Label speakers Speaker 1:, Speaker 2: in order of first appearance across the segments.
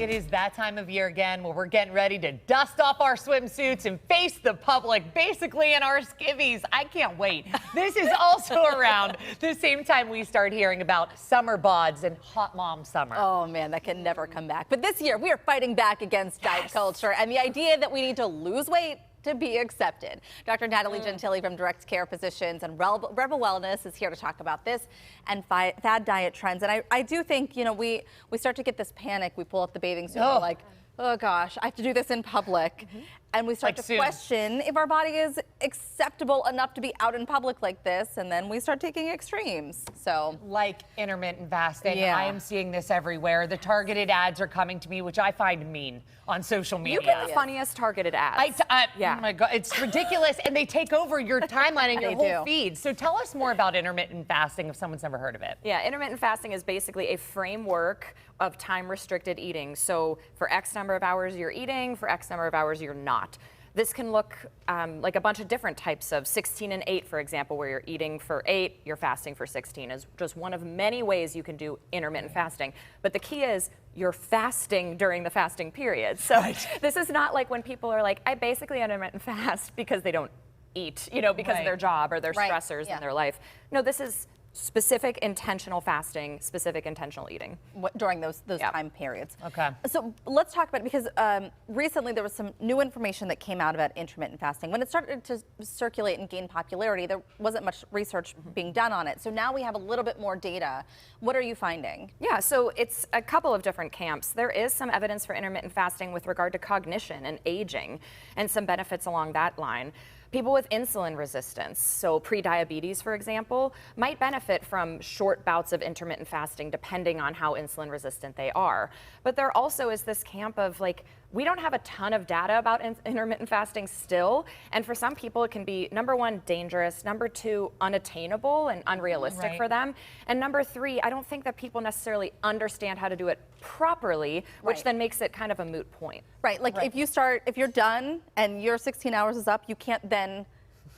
Speaker 1: It is that time of year again where we're getting ready to dust off our swimsuits and face the public, basically in our skivvies. I can't wait. This is also around the same time we start hearing about summer bods and hot mom summer.
Speaker 2: Oh man, that can never come back. But this year we are fighting back against diet culture and the idea that we need to lose weight to be accepted. Dr. Natalie Gentili from Direct Care Physicians and Rebel Wellness is here to talk about this and fad diet trends. And I do think, you know, we start to get this panic. We pull up the bathing suit and we're like, oh gosh, I have to do this in public. And we start to question if our body is acceptable enough to be out in public like this, and then we start taking extremes. So,
Speaker 1: like intermittent fasting,
Speaker 2: Yeah.
Speaker 1: I am seeing this everywhere. The targeted ads are coming to me, which I find mean on social media.
Speaker 3: You get the funniest targeted ads.
Speaker 1: Oh my God, it's ridiculous, and they take over your timeline and your
Speaker 2: They
Speaker 1: whole
Speaker 2: do.
Speaker 1: feed. So tell us more about intermittent fasting if someone's never heard of it.
Speaker 3: Yeah, intermittent fasting is basically a framework of time-restricted eating. So for X number of hours you're eating, for X number of hours you're not. This can look like a bunch of different types of 16 and 8, for example, where you're eating for 8, you're fasting for 16, is just one of many ways you can do intermittent fasting. But the key is you're fasting during the fasting period. So this is not like when people are like, I basically intermittent fast because they don't eat, you know, because of their job or their stressors in their life. No, this is specific intentional fasting, specific intentional eating.
Speaker 2: during those time periods.
Speaker 1: Okay.
Speaker 2: So let's talk about it because recently there was some new information that came out about intermittent fasting. When it started to circulate and gain popularity, there wasn't much research being done on it. So now we have a little bit more data. What are you finding?
Speaker 3: Yeah, so it's a couple of different camps. There is some evidence for intermittent fasting with regard to cognition and aging and some benefits along that line. People with insulin resistance, so pre-diabetes, for example, might benefit from short bouts of intermittent fasting depending on how insulin resistant they are. But there also is this camp of like, we don't have a ton of data about intermittent fasting still. And for some people, it can be, number one, dangerous, number two, unattainable and unrealistic for them. And number three, I don't think that people necessarily understand how to do it properly, which then makes it kind of a moot point.
Speaker 2: Right, like if you're done and your 16 hours is up, you can't then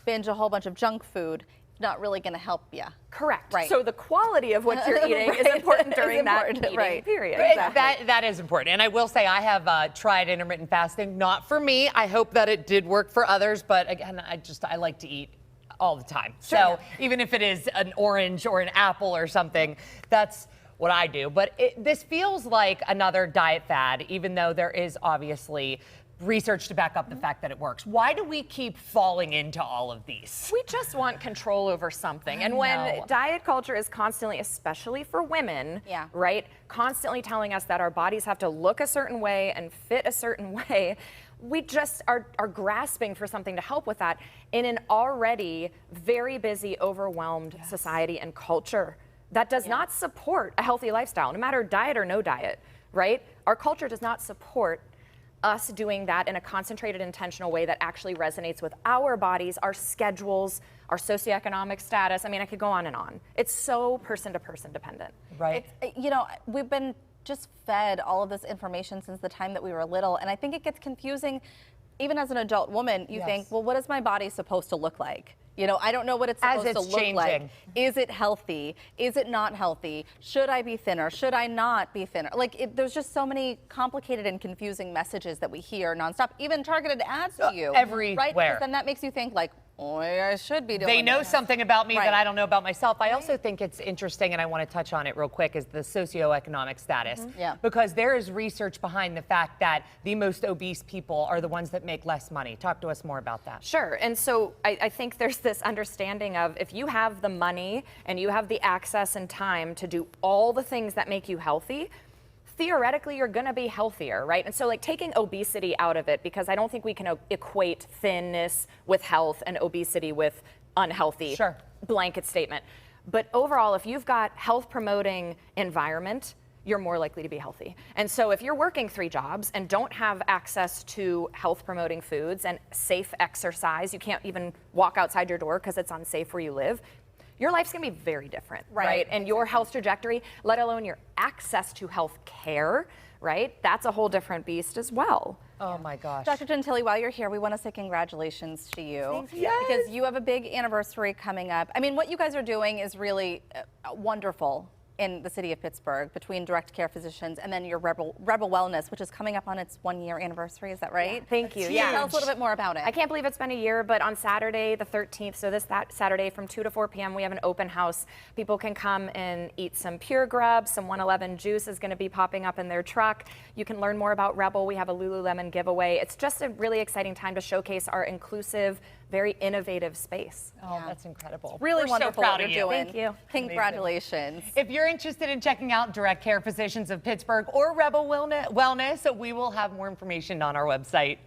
Speaker 2: binge a whole bunch of junk food. Not really going to help you.
Speaker 3: Correct.
Speaker 2: Right.
Speaker 3: So the quality of what you're eating is important during that eating period.
Speaker 1: Exactly. That is important. And I will say I have tried intermittent fasting. Not for me. I hope that it did work for others. But again, I like to eat all the time. So even if it is an orange or an apple or something, that's what I do. But this feels like another diet fad, even though there is obviously research to back up the fact that it works. Why do we keep falling into all of these?
Speaker 3: We just want control over something. And when diet culture is constantly, especially for women, right, constantly telling us that our bodies have to look a certain way and fit a certain way, we just are grasping for something to help with that in an already very busy, overwhelmed society and culture that does not support a healthy lifestyle, no matter diet or no diet, right? Our culture does not support us doing that in a concentrated, intentional way that actually resonates with our bodies, our schedules, our socioeconomic status. I mean, I could go on and on. It's so person to person dependent.
Speaker 1: Right.
Speaker 2: You know, we've been just fed all of this information since the time that we were little, and I think it gets confusing. Even as an adult woman, you think, well, what is my body supposed to look like? You know, I don't know what it's supposed to look like. Is it healthy? Is it not healthy? Should I be thinner? Should I not be thinner? Like, there's just so many complicated and confusing messages that we hear nonstop, even targeted ads to you.
Speaker 1: Everywhere.
Speaker 2: Right? Because then that makes you think like, oh, I should be doing
Speaker 1: They know something about me that I don't know about myself. I
Speaker 2: Right.
Speaker 1: also think it's interesting, and I want to touch on it real quick, is the socioeconomic status.
Speaker 2: Yeah.
Speaker 1: Because there is research behind the fact that the most obese people are the ones that make less money. Talk to us more about that.
Speaker 3: Sure, and so I think there's this understanding of if you have the money and you have the access and time to do all the things that make you healthy, theoretically you're gonna be healthier, right? And so like taking obesity out of it, because I don't think we can equate thinness with health and obesity with unhealthy blanket statement. But overall, if you've got health promoting environment, you're more likely to be healthy. And so if you're working 3 jobs and don't have access to health promoting foods and safe exercise, you can't even walk outside your door because it's unsafe where you live, your life's gonna be very different, right? And your health trajectory, let alone your access to health care, right? That's a whole different beast as well.
Speaker 1: Oh my gosh.
Speaker 2: Dr. Gentili, while you're here, we want to say congratulations to you.
Speaker 3: Thank you.
Speaker 2: Because you have a big anniversary coming up. I mean, what you guys are doing is really wonderful. in the city of Pittsburgh between Direct Care Physicians and then your Rebel Wellness, which is coming up on its 1-year anniversary. Is that right?
Speaker 3: Thank you.
Speaker 2: Yeah. Tell us a little bit more about it.
Speaker 3: I can't believe it's been a year, but on Saturday, the 13th, so that Saturday from 2 to 4 p.m., we have an open house. People can come and eat some Pure Grub, some 111 juice is going to be popping up in their truck. You can learn more about Rebel. We have a Lululemon giveaway. It's just a really exciting time to showcase our inclusive, very innovative space.
Speaker 1: Oh, that's incredible.
Speaker 2: Really
Speaker 1: We're
Speaker 2: wonderful
Speaker 1: so proud
Speaker 2: what
Speaker 1: of
Speaker 2: you're
Speaker 1: you.
Speaker 2: doing.
Speaker 3: Thank you.
Speaker 2: Congratulations.
Speaker 1: If you're interested in checking out Direct Care Physicians of Pittsburgh or Rebel Wellness, we will have more information on our website.